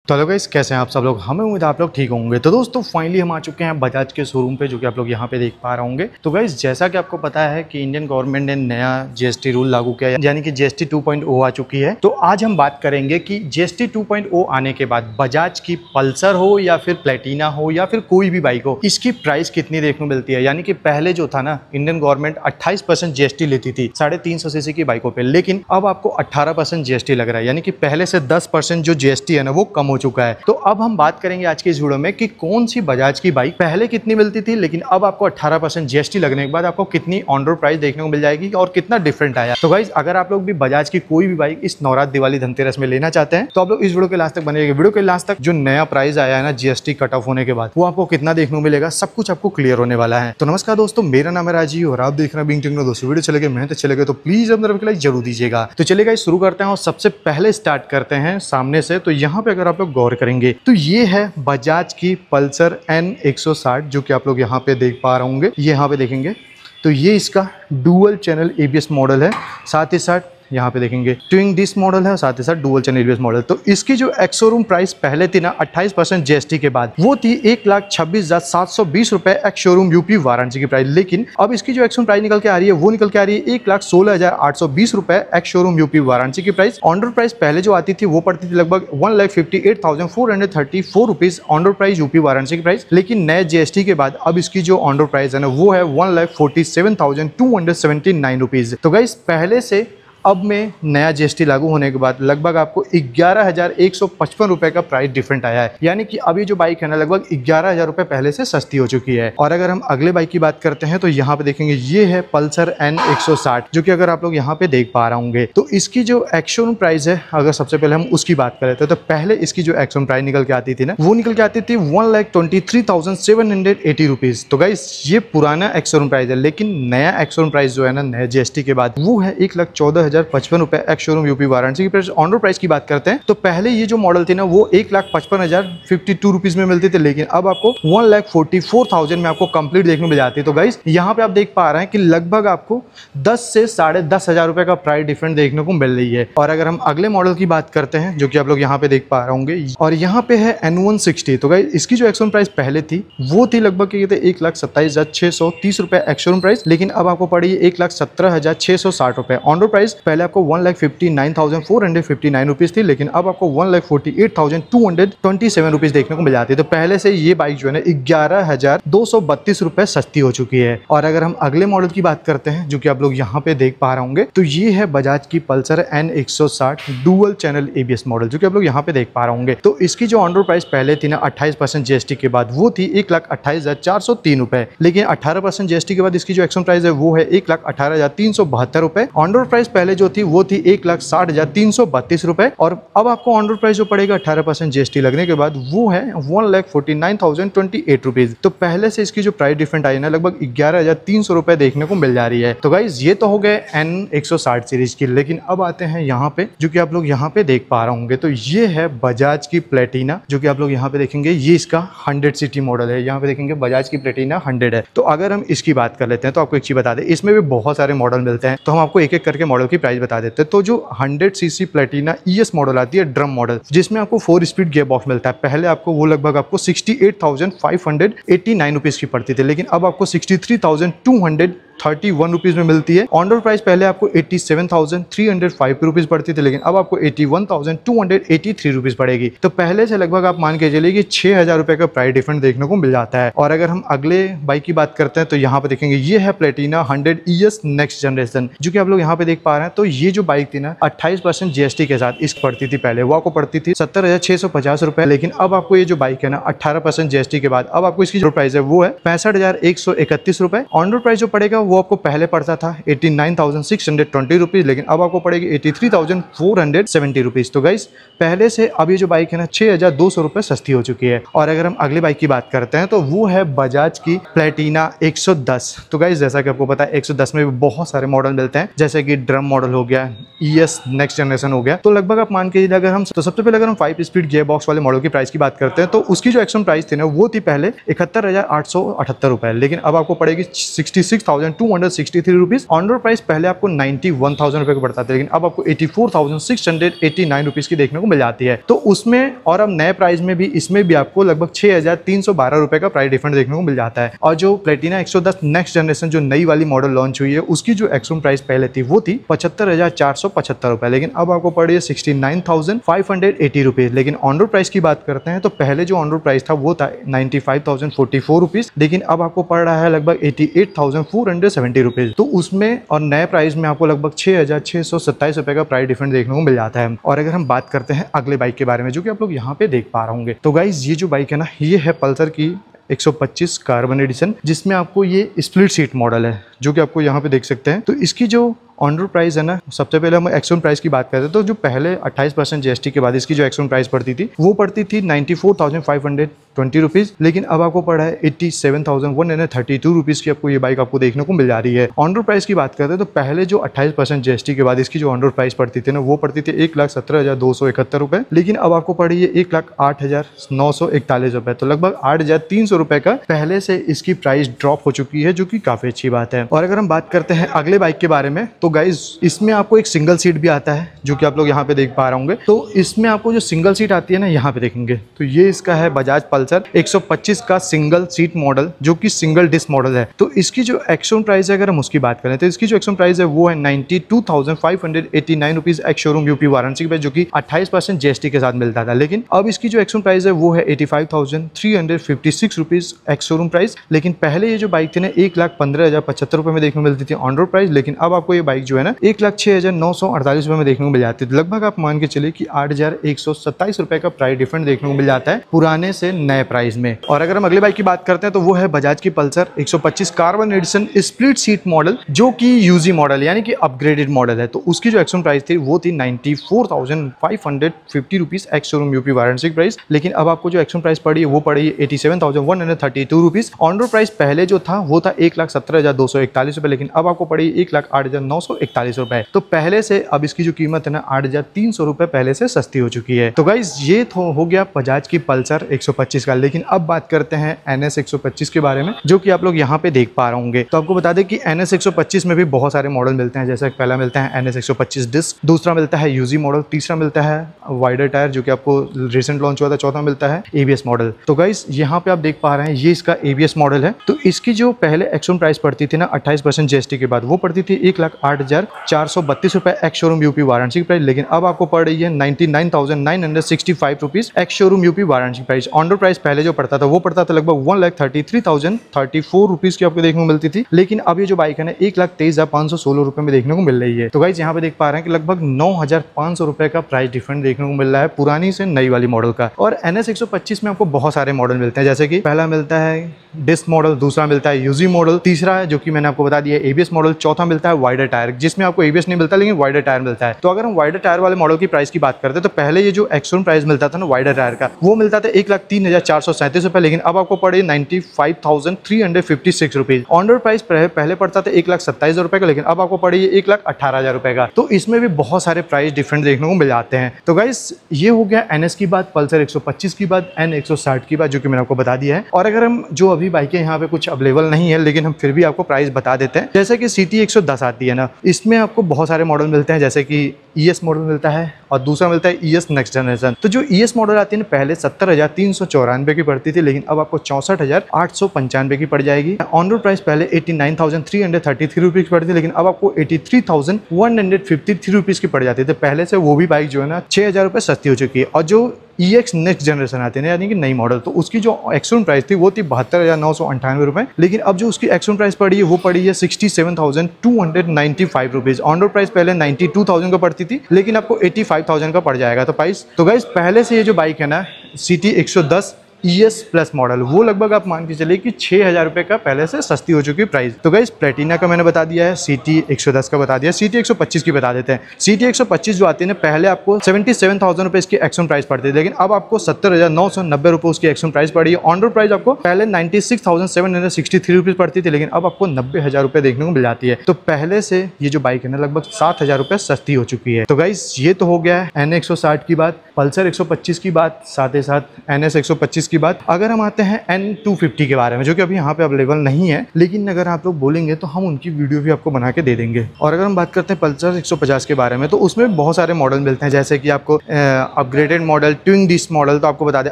तो hello guys, कैसे हैं आप सब लोग। हमें उम्मीद है आप लोग ठीक होंगे। तो दोस्तों फाइनली हम आ चुके हैं बजाज के शोरूम पे, जो कि आप लोग यहाँ पे देख पा रहे होंगे। तो गाइस जैसा कि आपको पता है कि इंडियन गवर्नमेंट ने नया जीएसटी रूल लागू किया है, यानी कि जीएसटी 2.0 आ चुकी है। तो आज हम बात करेंगे कि जीएसटी 2.0 आने के बाद बजाज की पल्सर हो या फिर प्लेटिना हो या फिर कोई भी बाइक हो, इसकी प्राइस कितनी देखने को मिलती है। यानी कि पहले जो था ना, इंडियन गवर्नमेंट 28% जीएसटी लेती थी 350 सीसी की बाइकों पे, लेकिन अब आपको 18% जीएसटी लग रहा है। यानी कि पहले से 10% जो जीएसटी है ना, वो कम हो चुका है। तो अब हम बात करेंगे आज के इस वीडियो में कि कौन सी बजाज की बाइक पहले कितनी मिलती थी, लेकिन अब आपको 18% जीएसटी लगने के बाद आपको कितनी ऑन रोड प्राइस देखने को मिल जाएगी और कितना डिफरेंट आया। तो गाइस अगर आप लोग भी बजाज की कोई भी बाइक इस नवरात्र दिवाली धनतेरस में लेना चाहते हैं तो आप लोग इस वीडियो के लास्ट तक बनेगा। वीडियो के लास्ट तक जो नया प्राइस आया है ना जीएसटी कट ऑफ होने के बाद, वो आपको कितना देखने को मिलेगा, सब कुछ आपको क्लियर होने वाला है। तो नमस्कार दोस्तों, मेरा नाम है राजीव और आप देख रहे हैं बिंग टेक्नो। दोस्तों वीडियो चले गए, मेहनत चले गए तो प्लीज अपनी तरफ के लाइक जरूर दीजिएगा। तो चलिए गाइस शुरू करते हैं और सबसे पहले स्टार्ट करते हैं सामने से। तो यहाँ पे अगर आप लोग गौर करेंगे तो ये है बजाज की पल्सर N160, जो कि आप लोग यहाँ पे देख पा रहे होंगे। ये यहाँ पे देखेंगे तो ये इसका डुअल चैनल एबीएस मॉडल है, साथ ही साथ यहाँ पे देखेंगे ट्विन डिस्क मॉडल है, साथ ही साथ डुअल चैनल एबीएस मॉडल। तो इसकी जो एक्स शोरूम प्राइस पहले थी ना 28% जीएसटी के बाद, वो थी 1,26,720 रुपए एक्स शोरूम यूपी वाराणसी की प्राइस। लेकिन अब इसकी जो एक्स शोरूम प्राइस निकल के आ रही है, वो निकल के आ रही है 1,16,820 रुपए एक्स शोरूम यूपी वाराणसी की प्राइस। ऑन रोड प्राइस पहले जो आती थी वो पड़ती थी लगभग 1,58,434 rupees on road price UP Varanasi की प्राइस। लेकिन नए जीएसटी के बाद अब इसकी जो ऑन रोड प्राइस है ना, वो है 1,47,279 रुपीज। तो गाइस पहले से अब में नया जीएसटी लागू होने के बाद लगभग आपको 11,155 रुपए का प्राइस डिफरेंट आया है। यानी कि अभी जो बाइक है ना, लगभग 11,000 रुपए पहले से सस्ती हो चुकी है। और अगर हम अगले बाइक की बात करते हैं तो यहाँ पे देखेंगे ये है पल्सर N160, जो कि अगर आप लोग यहाँ पे देख पा रहे होंगे। तो इसकी जो एक्स शोरूम प्राइस है, अगर सबसे पहले हम उसकी बात करें तो पहले इसकी जो एक्स शोरूम प्राइस निकल के आती थी ना, वो निकल के आती थी 1,23,780 रुपीज। तो गाइस ये पुराना एक्स शोरूम प्राइस है, लेकिन नया एक्स शोरूम प्राइस जो है ना, नया जीएसटी के बाद, वो है 1,14,055 रुपए एक्स शोरूम यूपी वाराणसी की प्राइस। ऑन रोड प्राइस की बात करते हैं तो पहले ये जो मॉडल थी ना, वो 1,55,052 रुपीज में मिलती थी, लेकिन अब आपको 1,44,000 में आपको कंप्लीट देखने को मिल जाती है। तो गाइस यहाँ पे आप देख पा रहे हैं कि लगभग आपको 10 से 10,500 रुपए का प्राइस डिफरेंस देखने को मिल रही है। और अगर हम अगले मॉडल की बात करते हैं, जो कि आप लोग यहाँ पे देख पा रहे होंगे, और यहाँ पे है N160। तो गाइस इसकी जो एक्स शोरूम प्राइस पहले थी वो थी लगभग 1,27,630 रुपए एक्स शोरूम प्राइस, लेकिन अब आपको पड़ी 1,17,660 रुपए। ऑन रोड प्राइस पहले आपको 1,59,459 रुपीज थी, लेकिन अब आपको 1,48,227 रुपीज देखने को मिल जाती है। तो पहले से ये बाइक जो है ना 11,232 रुपए सस्ती हो चुकी है। और अगर हम अगले मॉडल की बात करते हैं, जो कि आप लोग यहाँ पे देख पा रहे होंगे, तो ये है बजाज की Pulsar N160 dual channel ABS model, जो कि आप लोग यहाँ पे देख पा रहे होंगे। तो इसकी जो ऑन रोड प्राइस पहले थी ना 28% जीएसटी के बाद, वो थी 1,28,403 रुपए, लेकिन 18% जीएसटी के बाद इसकी जो एक्स प्राइस है वो है 1,18,372 रुपए। ऑन रोड प्राइस पहले जो थी वो थी 1,60,332 रुपए, और अब आपको ऑन रोड प्राइस जो पड़ेगा 18% जीएसटी लगने के बाद, वो है 1,49,028 रुपीज। तो पहले से इसकी जो प्राइस डिफरेंट आई ना, लगभग 11,300 रुपए देखने को मिल जा रही है। तो गाइज ये तो हो गए N160 सीरीज की, लेकिन अब आते हैं यहाँ पे, जो कि आप लोग यहाँ पे देख पा रहे होंगे। तो ये है बजाज की प्लेटिना, जो कि आप लोग यहाँ पे देखेंगे, ये इसका 100 सीटी मॉडल है। यहाँ पे देखेंगे बजाज की प्लेटिना 100 है। तो अगर हम इसकी बात कर लेते हैं तो आपको एक चीज बता दें, इसमें भी बहुत सारे मॉडल मिलते हैं, तो हम आपको एक एक करके मॉडल की प्राइस बता देते हैं। तो जो 100 सीसी प्लेटिना ईएस मॉडल आती है, ड्रम मॉडल, जिसमें आपको 4 स्पीड गियर बॉक्स मिलता है, पहले आपको वो लगभग आपको 68,589 रुपीज की पड़ती थी, लेकिन अब आपको 63,231 रुपीज में मिलती है। ऑन रोड प्राइस पहले आपको 87,305 रुपीज पड़ती थी, लेकिन अब आपको 81,283 रुपीज पड़ेगी। तो पहले से लगभग आप मान के चलिए कि 6,000 रुपए का प्राइस डिफरेंस देखने को मिल जाता है। और अगर हम अगले बाइक की बात करते हैं तो यहाँ पे देखेंगे ये है प्लेटिना 100 ES नेक्स्ट जनरेशन, जो कि आप लोग यहाँ पे देख पा रहे हैं। तो ये जो बाइक थी ना 28% जीएसटी के साथ इस पड़ती थी, पहले वो आपको पड़ती थी 70,650 रुपए, लेकिन अब आपको ये जो बाइक है ना 18% जीएसटी के बाद, अब आपको इसकी जो प्राइस है वो है 65,131 रुपए। ऑन रोड प्राइस जो पड़ेगा वो आपको पहले पड़ता था 89,620 रुपीज, लेकिन अब आपको पड़ेगी 83,470 रुपीज। तो गाइस पहले से अब ये जो बाइक है ना 6,200 रुपए सस्ती हो चुकी है। और अगर हम अगली बाइक की बात करते हैं तो वो है बजाज की प्लेटिना 110। तो गाइस जैसा कि आपको पता है 110 में भी बहुत सारे मॉडल मिलते हैं, जैसे कि ड्रम मॉडल हो गया, ES नेक्स्ट जनरेशन हो गया। तो लगभग आप मान के अगर हम तो सबसे पहले अगर हम 5 स्पीड गियर बॉक्स वाले मॉडल की प्राइस की बात करते हैं तो उसकी जो एक्शन प्राइस थी ना, वो थी पहले 71,878 रुपए, लेकिन अब आपको पड़ेगी 66,200 263 रुपीज। ऑन रोड प्राइस पहले आपको 91,000 रुपए का पड़ता था, लेकिन अब आपको 84,689 रुपीज की देखने को मिल जाती है। तो उसमें और अब नए प्राइस में भी इसमें भी आपको लगभग 6,312 रुपए का प्राइस डिफरेंस देखने को मिल जाता है। और जो प्लेटिना 110 नेक्स्ट जनरेशन जो नई वाली मॉडल लॉन्च हुई है, उसकी जो एक्स-शोरूम प्राइस पहले थी वो थी 75,475 रुपए, लेकिन अब आपको पड़ रही है 69,580 रुपीज। लेकिन ऑन रोड प्राइस की बात करते हैं तो पहले जो ऑन रोड प्राइस था वो था 95,044 रुपीज, लेकिन अब आपको पड़ रहा है लगभग 88,470 रुपीज। तो उसमें और नए प्राइस में आपको लगभग 6,627 रुपए का प्राइस डिफरेंस देखने को मिल जाता है। और अगर हम बात करते हैं अगले बाइक के बारे में, जो कि आप लोग यहाँ पे देख पा रहे होंगे, तो गाइज ये जो बाइक है ना, ये है पल्सर की 125 कार्बन एडिशन, जिसमें आपको ये स्प्लिट सीट मॉडल है, जो कि आपको यहाँ पे देख सकते हैं। तो इसकी जो ऑन रोड प्राइस है ना, सबसे पहले हम एक्स-शोरूम प्राइस की बात करते हैं तो जो पहले 28% जीएसटी के बाद इसकी जो एक्स-शोरूम प्राइस पड़ती थी वो पड़ती थी 94,520 रुपीज, लेकिन अब आपको पड़ा है 87,132 रुपीज की आपको ये बाइक आपको देखने को मिल जा रही है। ऑन रोड प्राइस की बात करते हैं तो पहले जो 28% जीएसटी के बाद इसकी जो ऑन रोड प्राइस पड़ती थी ना, वो पड़ती थी 1,17,271 रुपए, लेकिन अब आपको पड़ी है 1,08,941 रुपए। तो लगभग 8,300 रुपए का पहले से इसकी प्राइस ड्रॉप हो चुकी है, जो कि काफी अच्छी बात है। और अगर हम बात करते हैं अगले बाइक के बारे में, तो गाइज इसमें आपको एक सिंगल सीट भी आता है, जो कि आप लोग यहाँ पे देख पा रहे होंगे। तो इसमें आपको जो सिंगल सीट आती है ना, यहाँ पे देखेंगे तो ये इसका है बजाज पल्सर 125 का सिंगल सीट मॉडल, जो कि सिंगल डिस्क मॉडल है। तो इसकी जो एक्स-शोरूम प्राइस है, अगर हम उसकी बात करें तो इसकी जो एक्स-शोरूम प्राइस है वो है 92,589 रुपीज एक्स-शोरूम यूपी वाराणसी पे, जो कि 28% जीएसटी के साथ मिलता था। लेकिन अब इसकी जो एक्स-शोरूम प्राइस है वो है 85,356 रुपीज एक्स-शोरूम प्राइस। लेकिन पहले ये जो बाइक थी ना 1,15,075 रुपए में देखने को मिलती थी ऑन रोड प्राइस, लेकिन अब आपको ये बाइक जो है ना 1,06,948 रुपए में देखने को मिल जाती है। लगभग आप मान के चलिए कि 8,127 रुपए का प्राइस डिफरेंस देखने को मिल जाता है पुराने से नए प्राइस में। और अगर हम अगली बाइक की बात करते हैं तो वो है बजाज की Pulsar 125 carbon edition split seat model, जो कि यूजी मॉडल यानी कि अपग्रेडेड मॉडल है। तो उसकी जो एक्स-शोरूम प्राइस थी वो थी 94,550 rupees ex-showroom UP Varanasi price, लेकिन अब आपको जो एक्स-शोरूम प्राइस पड़ी है वो पड़ी है 87,132 रुपीज। ऑन रोड प्राइस पहले जो था वो था 1,17,241 रुपए, लेकिन अब आपको पड़ी 1,08,941 रुपए। तो पहले से अब इसकी जो कीमत है ना 8,300 रुपए पहले से सस्ती हो चुकी है। तो गाइज ये तो हो गया बजाज की पल्सर 125 का। लेकिन अब बात करते हैं NS 125 के बारे में, जो कि आप लोग यहाँ पे देख पा रहे होंगे। तो आपको बता दें कि NS 125 में भी बहुत सारे मॉडल मिलते हैं। जैसे पहला मिलता है NS 125 डिस्क, दूसरा मिलता है यूजी मॉडल, तीसरा मिलता है वाइडर टायर जो कि आपको रिसेंट लॉन्च हुआ था, चौथा मिलता है ABS मॉडल। तो गाइज यहाँ पे आप देख पा रहे हैं ये इसका ABS मॉडल है। तो इसकी जो पहले एक्स-शोरूम प्राइस पड़ती थी ना 28% जीएसटी के बाद, वो पड़ती थी 1,08,432 रुपए एक्स-शोरूम यूपी वाराणसी प्राइस, लेकिन अब आपको पड़ रही है 99,965 rupees ex-showroom UP Varanasi price. On road price पहले जो पड़ता था वो पड़ता था लगभग 1,33,034 रुपीज की आपको देखने को मिलती थी, लेकिन अब ये जो बाइक है ना 1,23,516 रुपए में देखने को मिल रही है। तो गाइस यहाँ पे देख पा रहे हैं कि लगभग 9,500 रुपए का प्राइस डिफरेंस देखने को मिल रहा है पुरानी से नई वाली मॉडल का। और NS 125 में आपको बहुत सारे मॉडल मिलते हैं, जैसे कि पहला मिलता है डिस्क मॉडल, दूसरा मिलता है यूजी मॉडल, तीसरा है जो कि मैंने आपको बता दिया ABS मॉडल, चौथा मिलता है वाइडर टायर, जिसमें आपको ABS नहीं मिलता लेकिन वाइडर टायर मिलता है। तो अगर हम वाइडर टायर वाले मॉडल की प्राइस की बात करते हैं तो पहले ये जो एक्स-शोरूम प्राइस मिलता था ना वाइडर टायर का, वो मिलता था 1,03,437 रुपए, लेकिन अब आपको पड़े 95,356 रुपीज। ऑन रोड प्राइस पहले पड़ता था 1,27,000 रुपए का, लेकिन अब आपको पड़ी 1,18,000 रुपए का। तो इसमें भी बहुत सारे प्राइस डिफरेंट देखने को मिल जाते हैं। तो गाइस ये हो गया NS की बात, पल्सर 125 की बात, N 160 की बात, जो कि मैंने आपको बता दिया है। और अगर हम जो अभी बाइकें यहाँ पे कुछ अवेलेबल नहीं है, लेकिन हम फिर भी आपको प्राइस बता देते हैं। जैसे कि CT 110 आती है ना, इसमें आपको बहुत सारे मॉडल मिलते हैं, जैसे कि ES मॉडल मिलता है और दूसरा मिलता है ES नेक्स्ट जनरेशन। तो जो ES मॉडल आती है ना पहले 70,394 की पड़ती थी, लेकिन अब आपको 64,895 की पड़ जाएगी। ऑन रोड प्राइस पहले 89,333 रुपीज की पड़ती थी, लेकिन अब आपको 83,153 रुपीज की पड़ जाती थी। पहले से वो भी बाइक जो है ना 6,000 रुपये सस्ती हो चुकी है। और जो EX नेक्स्ट जनरेशन आती है ना, यानी कि नई मॉडल, तो उसकी जो एक्स-शोरूम प्राइस थी वो थी 72,998 रुपये, लेकिन अब जो उसकी एक्स-शोरूम प्राइस पड़ी है वो पड़ी है 67,295 रुपीज। ऑन रोड प्राइस पहले 92,000 का पड़ती थी, लेकिन आपको 85,000 का पड़ जाएगा। तो प्राइस तो गाइस पहले से ये जो बाइक है ना CT 110 ES प्लस मॉडल, वो लगभग आप मान के चलिए कि 6,000 रुपये का पहले से सस्ती हो चुकी है प्राइस। तो गाइस प्लेटिना का मैंने बता दिया है, CT 110 का बता दिया, CT 125 की बता देते हैं। CT 125 जो आती है ना, पहले आपको 77,000 रुपये इसकी एक्स-शोरूम प्राइस पड़ती है, लेकिन अब आपको 70,990 रुपये उसकी एक्स-शोरूम प्राइस पड़ी है। ऑन रोड प्राइस आपको पहले 96,763 रुपीज पड़ती थी, लेकिन अब आपको 90,000 रुपये देखने को मिल जाती है। तो पहले से ये जो बाइक है ना लगभग 7,000 रुपये सस्ती हो चुकी है। तो गाइस ये तो हो गया है N 160 की बात, पल्सर 125 की बात, साथ ही साथ NS 125 की बात। अगर हम आते हैं N250 के बारे में, जो कि अभी यहाँ पे अवेलेबल नहीं है, लेकिन अगर आप लोग बोलेंगे तो हम उनकी वीडियो भी आपको बना के दे देंगे। और अगर हम बात करते हैं पल्सर 150 के बारे में, तो उसमें बहुत सारे मॉडल मिलते हैं, जैसे कि आपको अपग्रेडेड मॉडल, ट्विंग डिस्क मॉडल। तो आपको बता दें,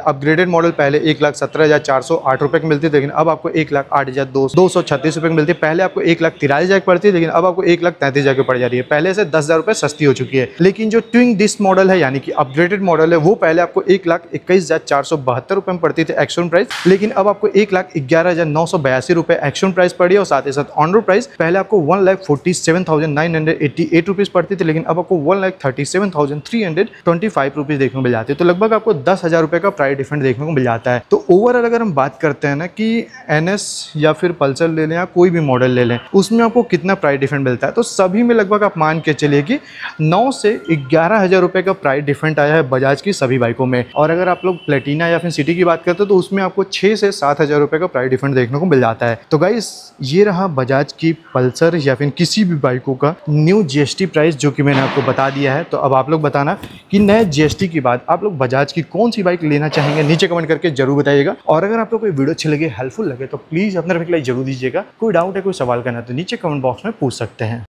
अपग्रेडेड मॉडल पहले 1,17,408 रुपये की मिलती है, लेकिन अब आपको 1,08,236 रुपये की मिलती है। पहले आपको 1,43,000 पड़ती है, लेकिन अब आपको 1,33,000 की पड़ जा रही है। पहले से 10,000 रुपये सस्ती हो चुकी है। लेकिन जो ट्विंग डिस्क मॉडल है, यानी कि अपग्रेडेड मॉडल है, वो पहले आपको 1,21,472 रुपये में पड़ती थी एक्शन प्राइस, लेकिन अब आपको 1,11,982 रुपये एक्शन प्राइस पड़ी है। और साथ ही साथ ऑन रोड प्राइस पहले आपको 1,47,988 रुपीज़ पड़ती थी, लेकिन अब आपको 1,37,325 रुपीज़ देखने को मिल जाती है। तो लगभग आपको 10,000 रुपये का प्राइस डिफरेंस देखने को मिल जाता है। तो ओवरऑल अगर हम बात करते हैं ना कि NS या फिर पल्सर ले लें या कोई भी मॉडल ले लें, उसमें आपको कितना प्राइस डिफरेंस मिलता है, तो सभी में लगभग आप मान के चलिए कि 9 से 11,000 रुपये का प्राइस डिफरेंस आया है बजाज की सभी बाइकों में। और अगर आप लोग प्लेटिना या फिर सिटी की बात करते हैं, तो उसमें आपको 6 से 7,000 रुपये का प्राइस डिफरेंस देखने को मिल जाता है। तो गाइस, ये रहा बजाज की पल्सर या फिर किसी भी बाइकों का न्यू GST प्राइस, जो कि मैंने आपको बता दिया है। तो अब आप लोग बताना कि नए GST के बाद आप लोग बजाज की कौन सी बाइक लेना चाहेंगे, नीचे कमेंट करके जरूर बताइएगा। और अगर आप लोग को वीडियो अच्छी लगे, हेल्पफुल लगे, तो प्लीज़ अपना लाइक जरूर दीजिएगा। कोई डाउट है, कोई सवाल करना है तो नीचे कमेंट बॉक्स में पूछ सकते हैं।